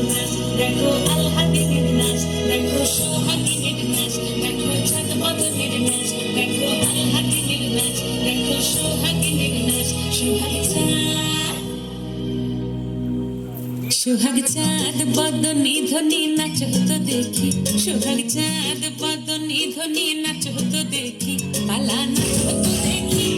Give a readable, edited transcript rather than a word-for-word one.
নাচ, দেখো আলহাদিনের নাচ, দেখো সোহাগিনীর নাচ, দেখো চাঁদ বদনের নাচ, দেখো আলহাদিনের নাচ, দেখো সোহাগিনীর নাচ। সোহাগ চাঁদ বদনি ধ্বনি নাচ হতো দেখি, সোহাগ চাঁদ বদনি ধ্বনি নাচ হতো দেখি, পালা নাচ হতো দেখি।